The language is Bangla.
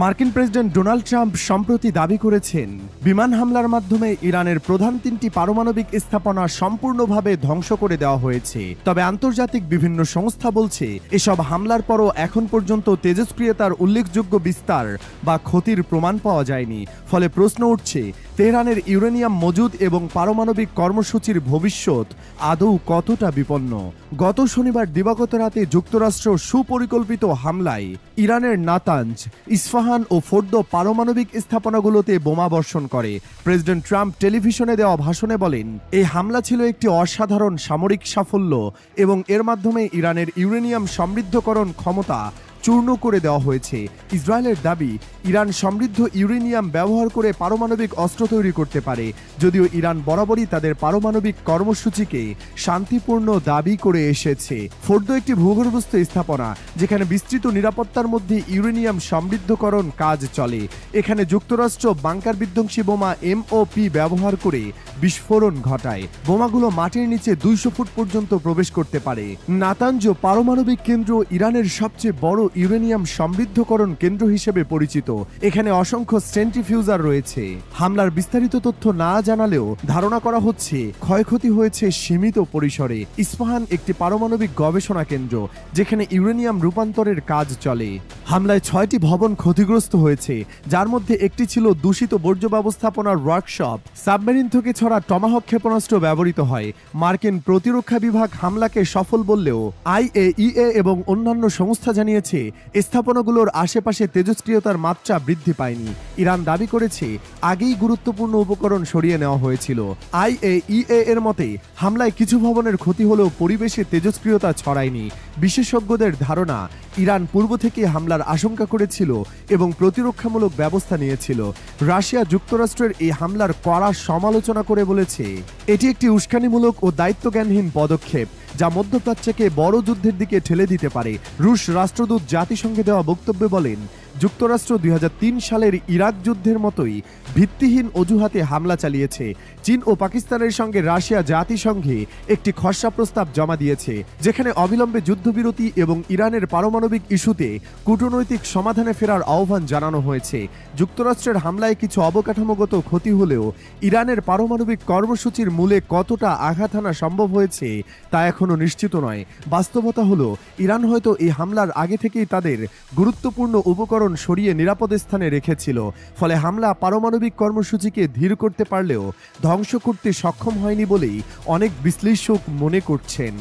মার্কিন প্রেসিডেন্ট ডোনাল্ড ট্রাম্প সম্প্রতি দাবি করেছেন, বিমান হামলার মাধ্যমে ইরানের প্রধান 3টি পারমাণবিক স্থাপনা সম্পূর্ণভাবে ধ্বংস করে দেওয়া হয়েছে। তবে আন্তর্জাতিক বিভিন্ন সংস্থা বলছে, এসব হামলার পরও এখন পর্যন্ত তেজস্ক্রিয়তার উল্লেখযোগ্য বিস্তার বা ক্ষতির প্রমাণ পাওয়া যায়নি। ফলে প্রশ্ন উঠছে, তেহরানের ইউরেনিয়াম মজুদ এবং পারমাণবিক কর্মসূচির ভবিষ্যৎ আদৌ কতটা বিপন্ন। গত শনিবার দিবাগত রাতে যুক্তরাষ্ট্র সুপরিকল্পিত হামলায় ইরানের নাতাঞ্জ, ইস্পাহান ও ফোর্দো পারমাণবিক স্থাপনাগুলোতে বোমা বর্ষণ করে। প্রেসিডেন্ট ট্রাম্প টেলিভিশনে দেওয়া ভাষণে বলেন, এই হামলা ছিল একটি অসাধারণ সামরিক সাফল্য এবং এর মাধ্যমে ইরানের ইউরেনিয়াম সমৃদ্ধকরণ ক্ষমতা চূর্ণ করে দেওয়া হয়েছে। ইসরায়েলের দাবি, ইরান সমৃদ্ধ ইউরেনিয়াম ব্যবহার করে পারমাণবিক অস্ত্র তৈরি করতে পারে, যদিও ইরান বরাবরই তাদের পারমাণবিক কর্মসূচিকে শান্তিপূর্ণ দাবি করে এসেছে। ফোর্দো একটি ভূগর্ভস্থ স্থাপনা যেখানে বিস্তৃত নিরাপত্তার মধ্যে ইউরেনিয়াম সমৃদ্ধকরণ কাজ চলে। এখানে যুক্তরাষ্ট্র বাংকার বিধ্বংসী বোমা MOP ব্যবহার করে বিস্ফোরণ ঘটায়। বোমাগুলো মাটির নিচে 200 ফুট পর্যন্ত প্রবেশ করতে পারে। নাতাঞ্জ পারমাণবিক কেন্দ্র ইরানের সবচেয়ে বড় ইউরেনিয়াম সমৃদ্ধকরণ কেন্দ্র হিসেবে পরিচিত। এখানে অসংখ্য সেন্ট্রিফিউজার রয়েছে। হামলার বিস্তারিত তথ্য না জানালেও ধারণা করা হচ্ছে ক্ষয়ক্ষতি হয়েছে সীমিত পরিসরে। ইস্পাহান একটি পারমাণবিক গবেষণা কেন্দ্র যেখানে ইউরেনিয়াম রূপান্তরের কাজ চলে। হামলায় 6টি ভবন ক্ষতিগ্রস্ত হয়েছে, যার মধ্যে একটি ছিল দূষিত বর্জ্য ব্যবস্থাপনার ওয়ার্কশপ। সাবমেরিন থেকে ছড়া টমাহক ক্ষেপণাস্ত্র ব্যবহৃত হয়। মার্কিন প্রতিরক্ষা বিভাগ হামলাকে সফল বললেও IAEA এবং অন্যান্য সংস্থা জানিয়েছে, স্থাপনাগুলোর আশেপাশে তেজস্ক্রিয়তার মাত্রা বৃদ্ধি পায়নি। ইরান দাবি করেছে, আগেই গুরুত্বপূর্ণ উপকরণ সরিয়ে নেওয়া হয়েছিল। IAEA এর মতে, হামলায় কিছু ভবনের ক্ষতি হলেও পরিবেশে তেজস্ক্রিয়তা ছড়ায়নি। বিশেষজ্ঞদের ধারণা, ইরান পূর্ব থেকে হামলার আশঙ্কা করেছিল এবং প্রতিরক্ষামূলক ব্যবস্থা নিয়েছিল। রাশিয়া যুক্তরাষ্ট্রের এই হামলার কড়া সমালোচনা করে বলেছে, এটি একটি উস্কানিমূলক ও দায়িত্বজ্ঞানহীন পদক্ষেপ যা মধ্যপ্রাচ্যকে বড় যুদ্ধের দিকে ঠেলে দিতে পারে। রুশ রাষ্ট্রদূত জাতিসংঘে দেওয়া বক্তব্যে বলেন, যুক্তরাষ্ট্র 2003 সালের ইরাক যুদ্ধের মতোই ভিত্তিহীন অজুহাতে হামলা চালিয়েছে। চীন ও পাকিস্তানের সঙ্গে রাশিয়া জাতিসংঘে একটি খসড়া প্রস্তাব জমা দিয়েছে, যেখানে অবিলম্বে যুদ্ধবিরতি এবং ইরানের পারমাণবিক ইস্যুতে কূটনৈতিক সমাধানে ফেরার আহ্বান জানানো হয়েছে। যুক্তরাষ্ট্রের হামলায় কিছু অবকাঠামোগত ক্ষতি হলেও ইরানের পারমাণবিক কর্মসূচির মূলে কতটা আঘাত হানা সম্ভব হয়েছে তা এখনও নিশ্চিত নয়। বাস্তবতা হলো, ইরান হয়তো এই হামলার আগে থেকেই তাদের গুরুত্বপূর্ণ উপকরণ সরিয়ে নিরাপদ স্থানে রেখেছিল। ফলে হামলা পারমাণবিক কর্মসূচিকে ধীর করতে পারলেও ধ্বংস করতে সক্ষম হয়নি বলেই অনেক বিশ্লেষক মনে করছেন।